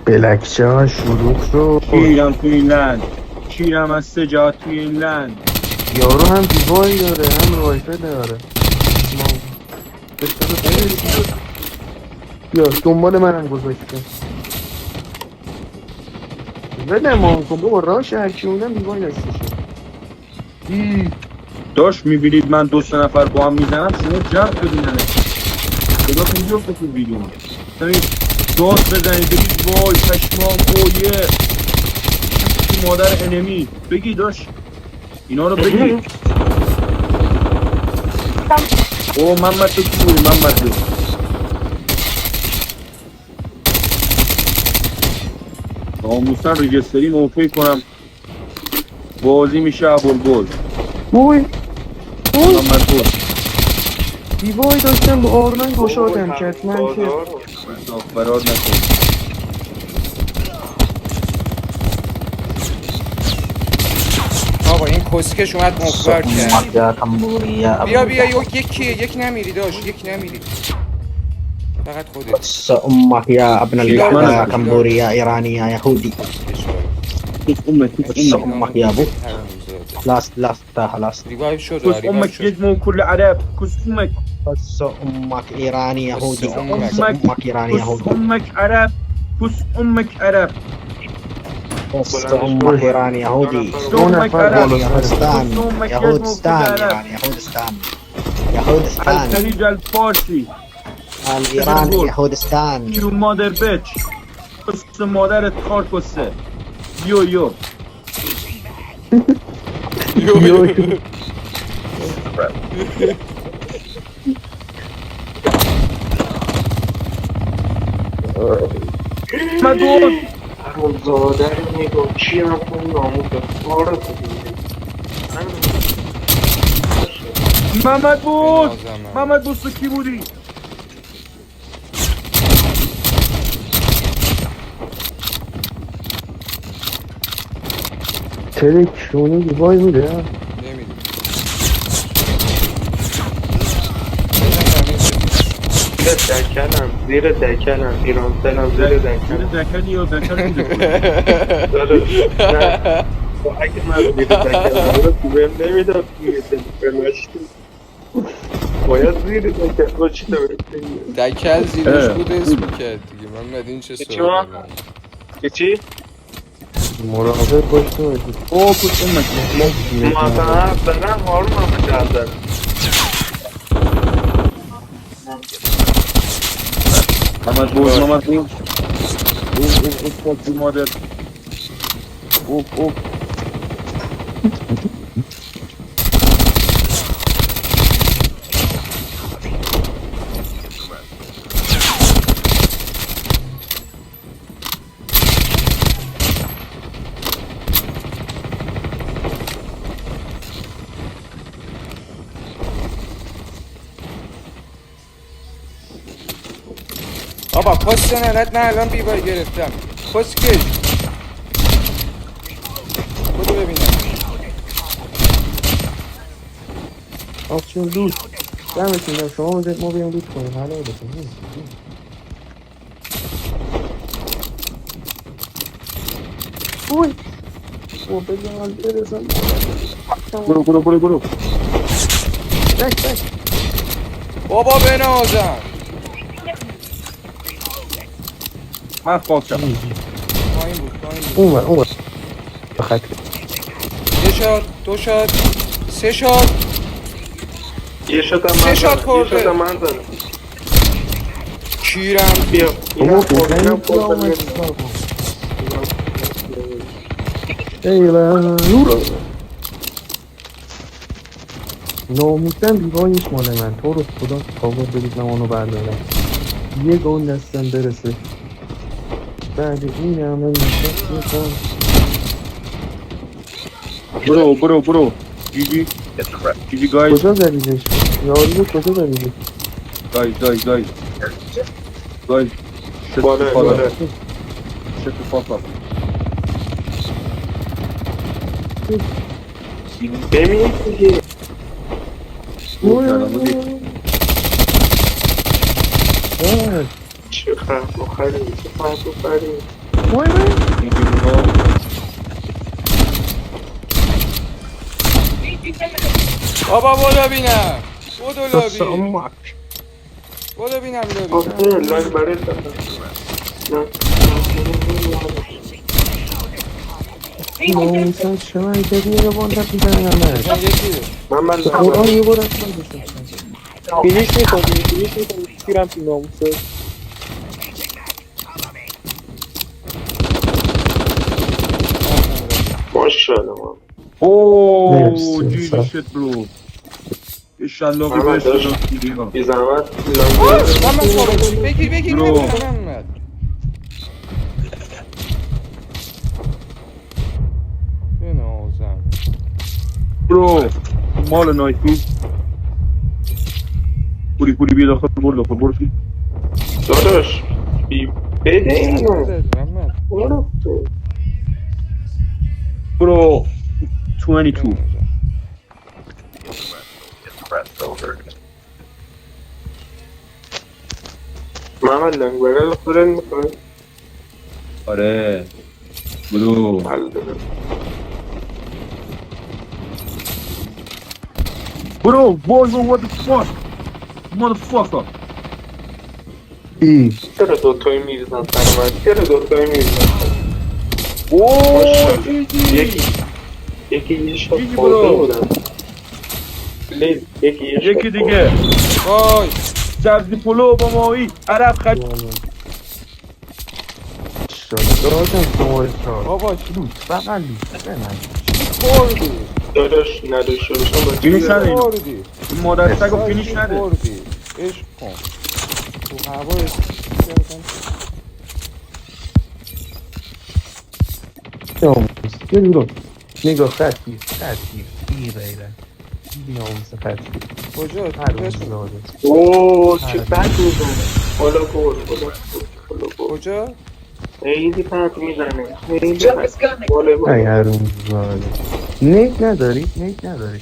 بلکچه ها شروع شد. کیرم تو این لند، کیرم از سجاد توی این لند. یارو هم دیواری داره هم رایفل داره. بیا دنبال منم گذاشته. بده مان کن بابا، راش هرکی موندم دیواری داشته داشت میبینید من 2-3 نفر با هم میزنم، شما جمع ببیننه خدا کنجا بکن ویدیو داد بزنید بگید وای پشمام اویه کی مادر انمی بگی داشت اینا رو بگی. او محمد تو کی بودی محمد تو ناموسن ریجستری موفی کنم بازی میشه ابوالگل. وای محمد تو دیواری داشتم با آرمن گشادم کرد من که براد نکن. آقا این کسکش اومد مفبر کرد. بیا یک نمیری داشت، یک نمیری فقط خودت. قص امك يا ابن اليحيى كمبوريا ايرانية يهودي. کس امت قص امك يا ابو. لاست خلاص. ریوایو شد کس امک جزمون کل عرب کس امک قص امك ايراني يهودي. قص قص امك ايراني کس يهودي. امک عرب کس امک عرب قص امك ايراني يهودي. امک عرب يهودستان امک يهودستان عرب يعني يهودستان يهودستان الخلیج الفارسی الايران يهودستان. یو مادر بیچ کس مادرت خار کسه یو مدون زاده رو نگاه چی هم کن ناموز کار محمد بوستو کی بودی؟ تلکشونی دیواری میده نمیدونم زیر دکنم ایران سلم زیر دکنم دکل یا دکل میده اگه من زیر دکنم رو تو بهم نمیداد باید زیر دکن رو چی داره دکل زیرش بود اسم کرد دیگه. محمد این چه سوال که چی؟ مراقب باش تو او کس امک مثلا حرف زنم حالا من جهاز دارم محمد بوز اوف مادر اوف بابا پست ننت نه الان بیبای گرفتم پسکش بودو ببینم آفشون لوت دمتون گرم شما بذارید ما بیام لوت کنیم حالا بکنیم اوی او بزن برسم برو بک بابا بنازم من خواستم پایین بود اون بخط یه شاد دو شاد سه شاد یه شد سه شاد خورده من زدم کیرم بیا بابا بزنیم تو آمد ایوه نورو ناموسن دیوانش مال من تو رو خدا کاور بدید من اونو بردارم یه گون دستم برسه بعد این همه برو جی گایز کجا زدیدش؟ یارو کجا زدیدش؟ گایز بالا shut the fuck up ببین دیگه چه خرد بخری وای وای. یکی برو. بابا بودو بینم بودو دست لابی امک. بودو بینم آره لابی لاین برای دادم نه ناموسن چه منطقی اینو باندت میزنن همه. بزن یکی من به قرآن یه بار اصلا دوستم. فینیش میکنی میرم تو ناموسه. ماشاءالله اوه مرسی، جیزی سلام. شت برو اشالله که محمد بهش داشت. دادم دیگه بی زحمت لاین محمد صابر بگیر بگیر برو. نمیتونم محمد اینو آزم برو مال نایفی پوری پوری بیا داخل برو داداش بی بده اینو محمد برو. برو 22 محمد لاین برای خودت میکنه آره برو حل دادم برو boy what the fuck motherfucker ای چرا دوتایی میریزن سر من چرا دوتایی میریزن اوه ماشاءالله. جیجی یکی یه شب دیگه خورده برو. بودن پلیز یکی یه شب یکی دیگه وای سبزی پلو با ماهی عرب خد دادم شماره 4 بابا چی فقط لوت بزن. خوردی داداش نداشته باشم با چی فینیش بزنم؟ نده اینو خوردی این مادر سگو فینیش نده خوردی عشق کن تو هوا کردن ناموس یه بیرون نگاه خطی بی غیره بی ناموس خطی کجا هر روز کجا زاده. اوه چه بد میزنه بالا گل کجا خیلی بد میزنه خیلی بد بالا ای گل هر روز زاده. نیت نداری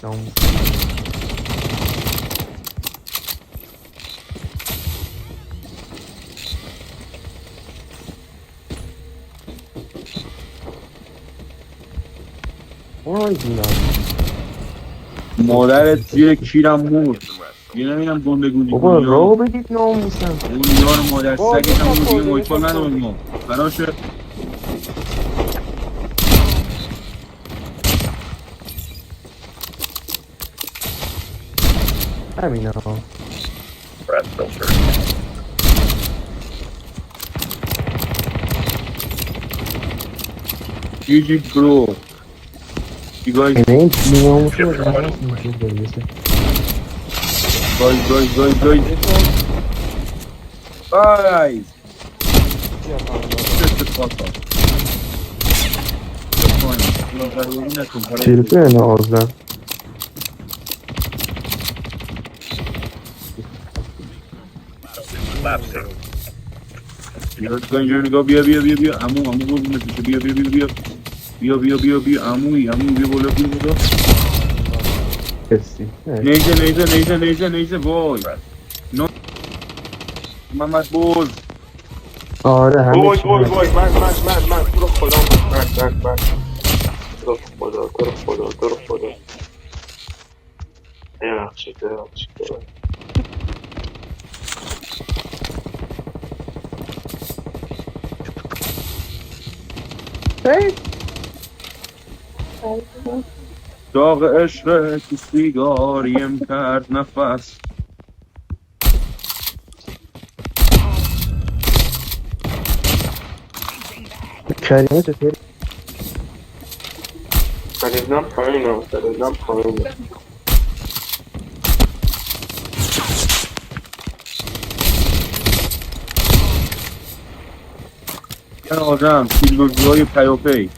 ناموس. وای بینام مادرت زیر کیرم مرد یه نمیدونم گنده گوزی بابا کنی راو ها بگید ناموسم. اون یار مادر با سگت هم یکم اون دیگه خورده، مایپال یکم ندارم خورده. ما براشه همینا جیجی برو You guys, اینه این بی ناموسی رو زنم اینجور بریسه. guys. Guys. Shut the fuck up. چیرفه اینه آزم. اینجا نگاه بیا عمو قربونت بشه بیا عموی بیا بالا کسی نیزه وای محمد بوز آره همه وای چی وای هست. وای من تو رو خدا من تو رو خدا ببخشید هی! داغ عشق تو سیگاریم کرد نفس کریمه چطوری؟ فریدم پایینم من آدم سیلورزوهای پیاپی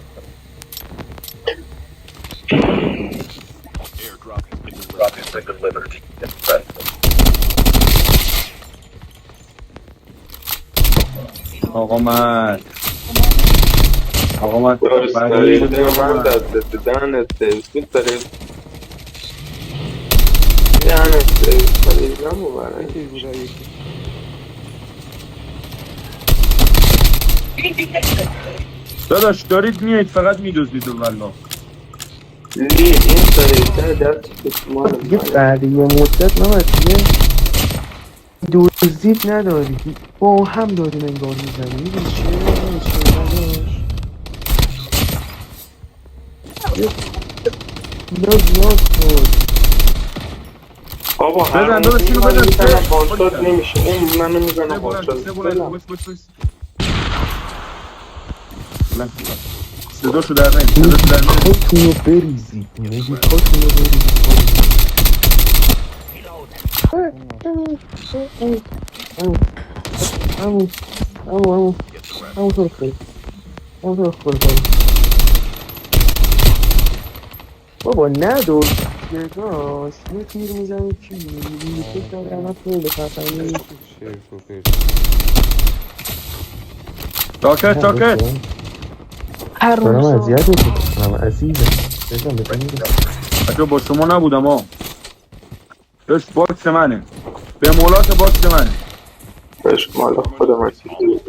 آقا من دارید من دست دهنت سرویس دارید دهنت سرویس فریدم مبارک یکی بودا یکی داداش دارید میایید فقط میدوزید والله. لید این سریعتر دست ما دیگه بعد یه مدت نمید دیگه دوزید نداری با هم داریم انگار میزنیم میدونی چیه نداشت زیاد شد بابا بزن داداش اینو من بزن میزنم وانشات نمیشه اون منو میزنم وانشات صداشو در نیم میخواتونو بریزید میخواتونو بریزید همون طور خیلی بابا ندور گرگاش یه تیر میزنی چی میشه که انا خیلی خفنی شرف و پرت. ساکت دارم اذیتت میکنم عزیزم بزن بزن بچه با شما نبودم ها داشت باکس منه به مولات باکس منه بهش مالا خودم هستی او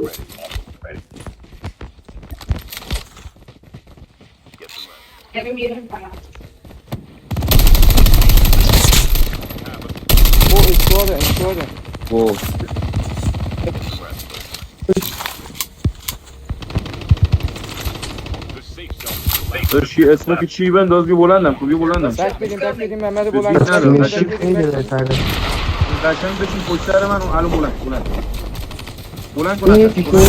اسکواده اوه داشت یه اسمه که چی بنداز بی بلندم خب بی بلندم بک بدیم محمد بزن. بلند فینشی خیلی بهتره قشنگ بشین پشت سر من الان بلند این کن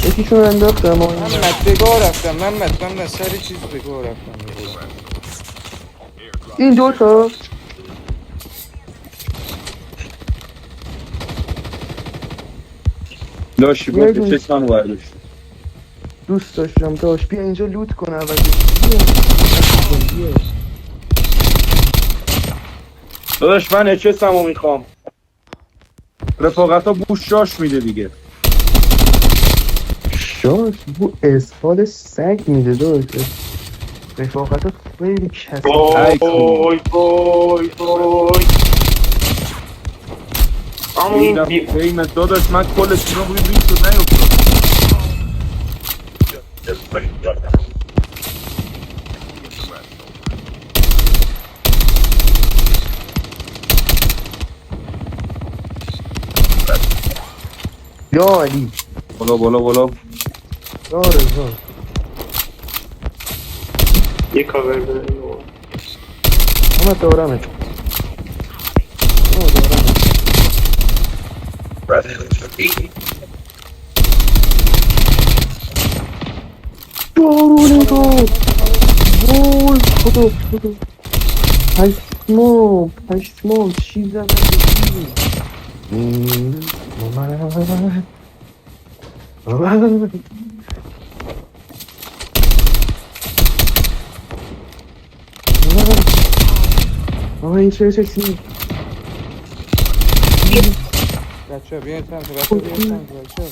یکیشون انداختم محمد بگاه رفتم محمد سر چیز بگاه رفتم این دوتا داشتی یه بود دونه. چشمانو برداشت دوست داشتم داشت بیا اینجا لوت کن اول بیا. داداش من اچسمو میخوام رفاقتا بوش شاش میده دیگه شاش بو اسفال سگ میده داشت رفاقت ها خیلی کسی وای اما این این داداش من کل سینو روی بیش شد نیفتاد یا علی بالا یا رضا یه کاور بده اما دارمت دارو نگاه وای خدا پشمام چی زدن این چه بچه ها بیاید سمت بچه